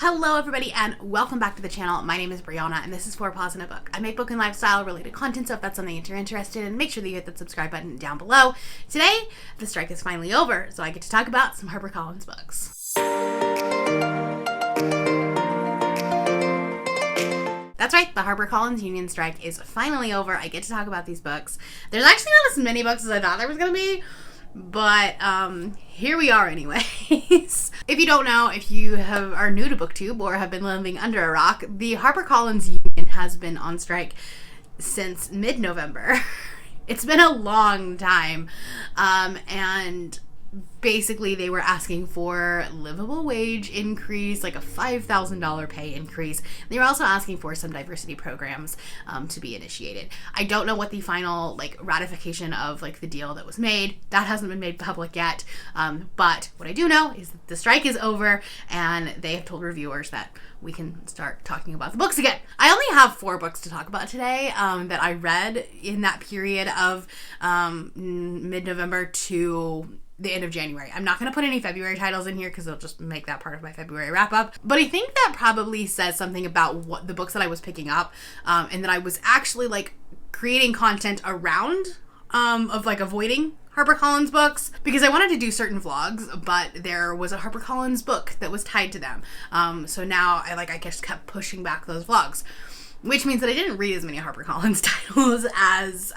Hello everybody and welcome back to the channel. My name is Brianna and this is For Pause in a Book. I make book and lifestyle related content, so if that's something that you're interested in, make sure that you hit that subscribe button down below. Today, the strike is finally over, so I get to talk about some HarperCollins books. That's right, the HarperCollins Union strike is finally over. I get to talk about these books. There's actually not as many books as I thought there was going to be, but here we are anyways. If you don't know, if you are new to BookTube or have been living under a rock, the HarperCollins Union has been on strike since mid-November. It's been a long time, and basically they were asking for livable wage increase, like a $5,000 pay increase. They were also asking for some diversity programs to be initiated. I don't know what the final ratification of the deal that was made. That hasn't been made public yet. But what I do know is that the strike is over and they have told reviewers that we can start talking about the books again. I only have 4 books to talk about today that I read in that period of mid-November to the end of January. I'm not going to put any February titles in here because it'll just make that part of my February wrap up. But I think that probably says something about what the books that I was picking up, and that I was actually creating content around avoiding HarperCollins books because I wanted to do certain vlogs, but there was a HarperCollins book that was tied to them. So now I just kept pushing back those vlogs, which means that I didn't read as many HarperCollins titles as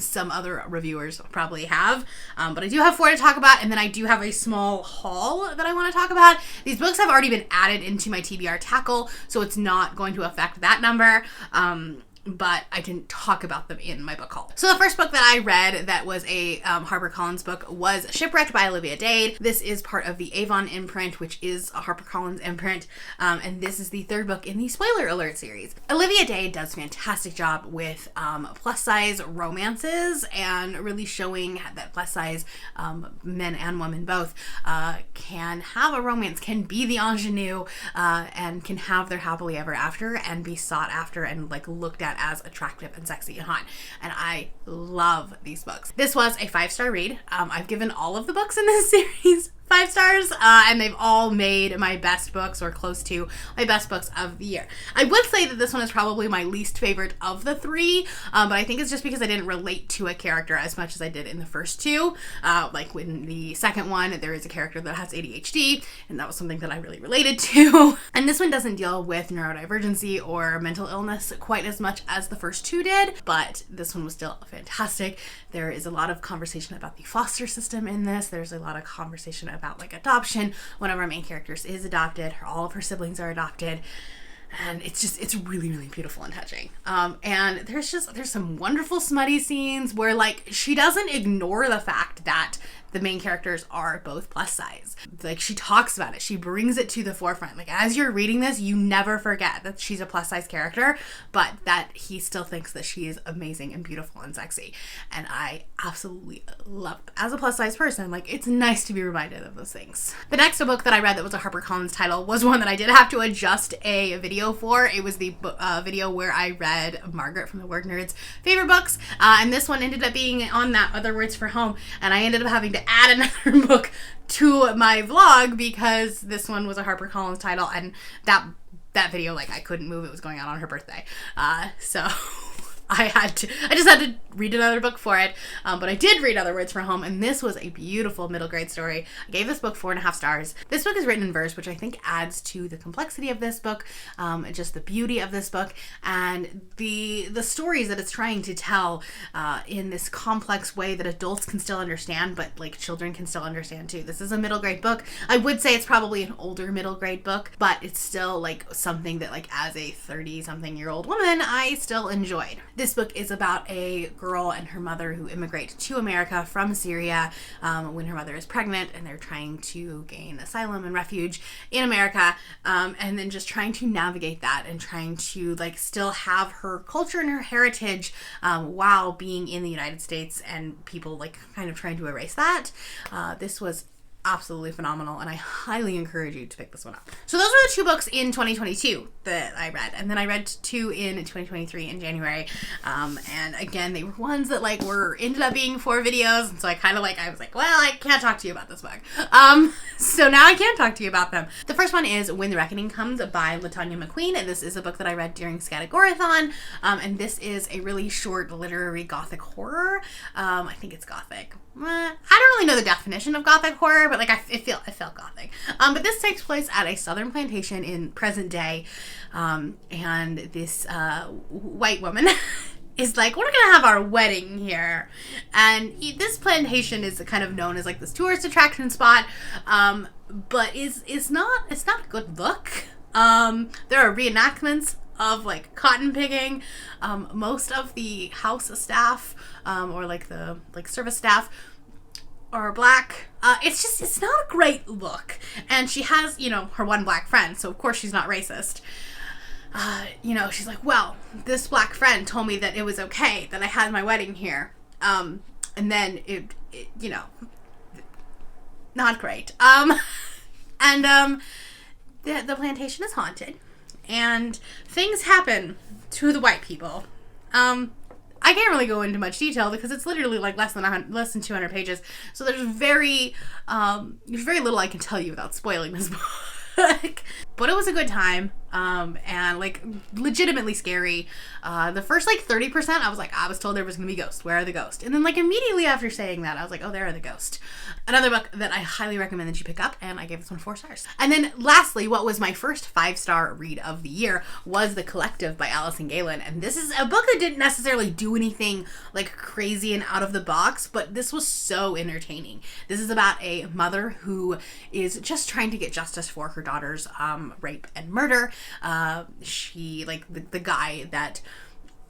some other reviewers probably have. But I do have 4 to talk about, and then I do have a small haul that I want to talk about. These books have already been added into my TBR tackle, so it's not going to affect that number. But I didn't talk about them in my book haul. So the first book that I read that was a HarperCollins book was Shipwrecked by Olivia Dade. This is part of the Avon imprint, which is a HarperCollins imprint, and this is the 3rd book in the Spoiler Alert series. Olivia Dade does a fantastic job with plus-size romances and really showing that plus-size men and women both can have a romance, can be the ingenue, and can have their happily ever after and be sought after and looked at as attractive and sexy and hot. And I love these books. This was a 5-star read. I've given all of the books in this series 5 stars, and they've all made my best books or close to my best books of the year. I would say that this one is probably my least favorite of the 3, but I think it's just because I didn't relate to a character as much as I did in the first 2. When the second one, there is a character that has ADHD, and that was something that I really related to. And this one doesn't deal with neurodivergency or mental illness quite as much as the first 2 did, but this one was still fantastic. There is a lot of conversation about the foster system in this. There's a lot of conversation about adoption. One of our main characters is adopted. All of her siblings are adopted. And it's really, really beautiful and touching. And there's some wonderful smutty scenes where she doesn't ignore the fact that the main characters are both plus size. She talks about it. She brings it to the forefront. As you're reading this, you never forget that she's a plus size character, but that he still thinks that she is amazing and beautiful and sexy. And I absolutely love it. As a plus size person, it's nice to be reminded of those things. The next book that I read that was a HarperCollins title was one that I did have to adjust a video for. It was the video where I read Margaret from the Word Nerds favorite books. And this one ended up being on that Other Words for Home. And I ended up having to add another book to my vlog because this one was a HarperCollins title, and that video, I couldn't move. It was going on her birthday. So I just had to read another book for it, but I did read Other Words for Home, and this was a beautiful middle grade story. I gave this book 4.5 stars. This book is written in verse, which I think adds to the complexity of this book, and just the beauty of this book, and the stories that it's trying to tell in this complex way that adults can still understand, but children can still understand too. This is a middle grade book. I would say it's probably an older middle grade book, but it's still something that as a 30-something-year-old woman, I still enjoyed. This book is about a girl and her mother who immigrate to America from Syria when her mother is pregnant, and they're trying to gain asylum and refuge in America, and then just trying to navigate that and trying to still have her culture and her heritage while being in the United States, and people kind of trying to erase that. This was absolutely phenomenal, and I highly encourage you to pick this one up. So those were the 2 books in 2022 that I read, and then I read 2 in 2023 in January, and again, they were ones that like ended up being 4 videos, and so I was like, well, I can't talk to you about this book. So now I can talk to you about them. The first one is When the Reckoning Comes by LaTanya McQueen, and this is a book that I read during Scatagorathon, and this is a really short literary gothic horror. I think it's gothic. I don't really know the definition of gothic horror, but like it felt gothic. But this takes place at a southern plantation in present day, and this white woman is like, we're gonna have our wedding here, and this plantation is kind of known as like this tourist attraction spot, but it's not a good look. There are reenactments of like cotton picking. Most of the house staff, or like the service staff, are black. It's not a great look. And she has, her one black friend, so of course she's not racist. She's like, well, this black friend told me that it was okay that I had my wedding here. And then it not great. And the plantation is haunted, and things happen to the white people. I can't really go into much detail because it's literally like less than 200 pages. So there's very little I can tell you without spoiling this book. But it was a good time, and like legitimately scary. The first like 30%, I was told there was gonna be ghosts. Where are the ghosts? And then like immediately after saying that, I was like, oh, there are the ghosts. Another book that I highly recommend that you pick up, and I gave this one 4 stars. And then lastly, what was my first 5-star read of the year was The Collective by Allison Galen. And this is a book that didn't necessarily do anything like crazy and out of the box, but this was so entertaining. This is about a mother who is just trying to get justice for her daughter's rape and murder. She, like, the guy that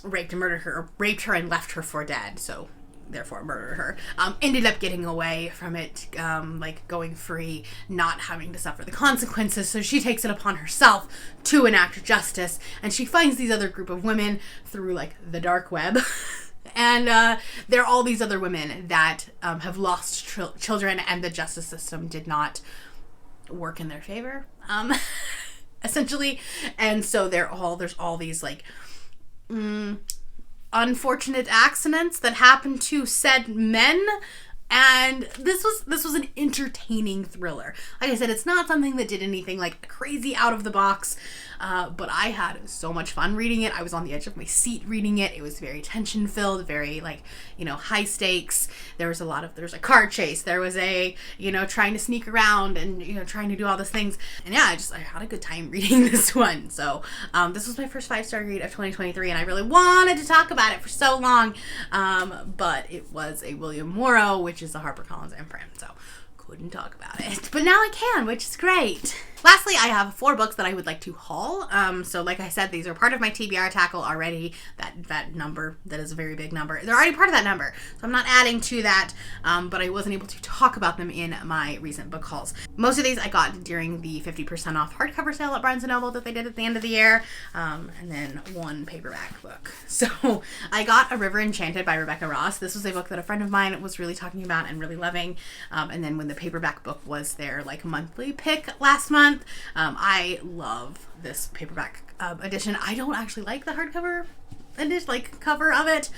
raped her and left her for dead, so therefore murdered her, ended up getting away from it, like going free, not having to suffer the consequences. So she takes it upon herself to enact justice, and she finds these other group of women through like the dark web. And there are all these other women that have lost children, and the justice system did not work in their favor, essentially. And so there's all these like unfortunate accidents that happen to said men. And this was an entertaining thriller. Like I said, it's not something that did anything like crazy out of the box, but I had so much fun reading it. I was on the edge of my seat reading it. It was very tension filled, very like, high stakes. There was a car chase. There was a, trying to sneak around and, trying to do all these things. And yeah, I had a good time reading this one. So this was my first 5-star read of 2023, and I really wanted to talk about it for so long. But it was a William Morrow, which is a HarperCollins imprint, so couldn't talk about it. But now I can, which is great. Lastly, I have 4 books that I would like to haul. So like I said, these are part of my TBR tackle already. That number, that is a very big number. They're already part of that number, so I'm not adding to that, but I wasn't able to talk about them in my recent book hauls. Most of these I got during the 50% off hardcover sale at Barnes & Noble that they did at the end of the year, and then 1 paperback book. So I got A River Enchanted by Rebecca Ross. This was a book that a friend of mine was really talking about and really loving, and then when the paperback book was their like monthly pick last month, I love this paperback edition. I don't actually like the hardcover edition, like cover of it.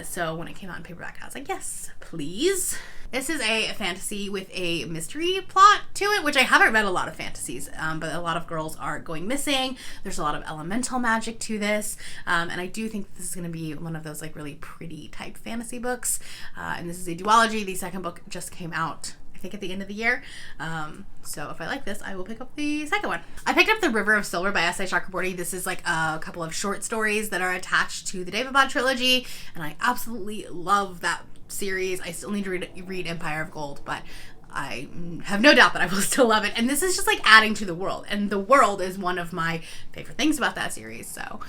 So when it came out in paperback, I was like, yes, please. This is a fantasy with a mystery plot to it, which I haven't read a lot of fantasies, but a lot of girls are going missing. There's a lot of elemental magic to this, and I do think this is going to be one of those like really pretty type fantasy books. And this is a duology. The second book just came out, I think, at the end of the year. So if I like this, I will pick up the second one. I picked up The River of Silver by S.A. Chakraborty. This is like a couple of short stories that are attached to the Daevabad trilogy, and I absolutely love that series. I still need to read Empire of Gold, but I have no doubt that I will still love it. And this is just like adding to the world, and the world is one of my favorite things about that series. So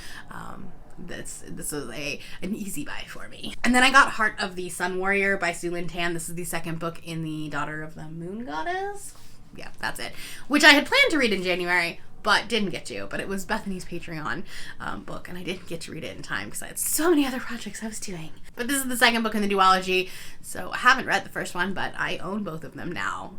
this is an easy buy for me. And then I got Heart of the Sun Warrior by Sue Lynn Tan. This is the second book in the Daughter of the Moon Goddess. Yeah, that's it. Which I had planned to read in January, but didn't get to. But it was Bethany's Patreon book, and I didn't get to read it in time because I had so many other projects I was doing. But this is the second book in the duology, so I haven't read the first one, but I own both of them now.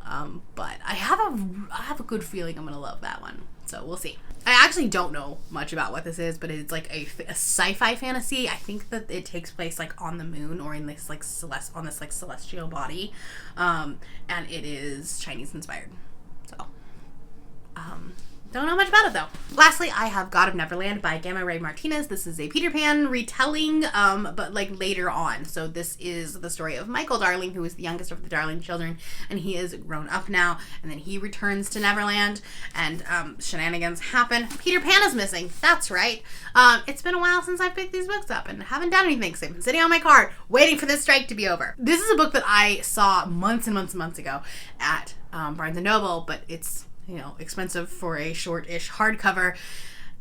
But I have a good feeling I'm gonna love that one, so we'll see. I actually don't know much about what this is, but it's like a sci-fi fantasy. I think that it takes place like on the moon or in this like celestial body, and it is Chinese inspired. So, don't know much about it though. Lastly, I have God of Neverland by Gamma Ray Martinez. This is a Peter Pan retelling, but like later on. So this is the story of Michael Darling, who is the youngest of the Darling children, and he is grown up now, and then he returns to Neverland, and shenanigans happen. Peter Pan is missing. That's right. It's been a while since I've picked these books up, and haven't done anything, so I've been sitting on my cart waiting for this strike to be over. This is a book that I saw months and months and months ago at Barnes & Noble, but it's, you know, expensive for a short-ish hardcover,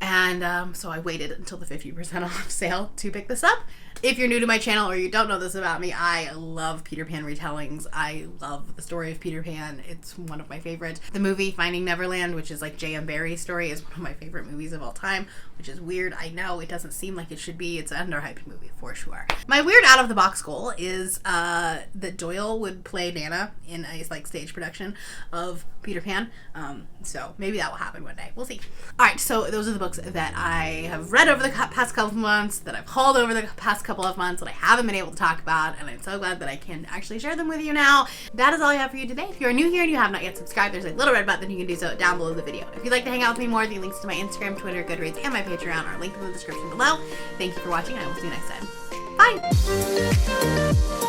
and so I waited until the 50% off sale to pick this up. If you're new to my channel or you don't know this about me, I love Peter Pan retellings. I love the story of Peter Pan. It's one of my favorites. The movie Finding Neverland, which is like J.M. Barrie's story, is one of my favorite movies of all time, which is weird. I know it doesn't seem like it should be. It's an underhyped movie for sure. My weird out of the box goal is that Doyle would play Nana in a like stage production of Peter Pan. So maybe that will happen one day. We'll see. All right, so those are the books that I have read over the past couple of months, that I've hauled over the past couple of months, that I haven't been able to talk about, and I'm so glad that I can actually share them with you now. That is all I have for you today. If you're new here and you have not yet subscribed, there's a little red button. You can do so down below the video. If you'd like to hang out with me more, the links to my Instagram, Twitter, Goodreads, and my Patreon are linked in the description below. Thank you for watching, and I will see you next time. Bye!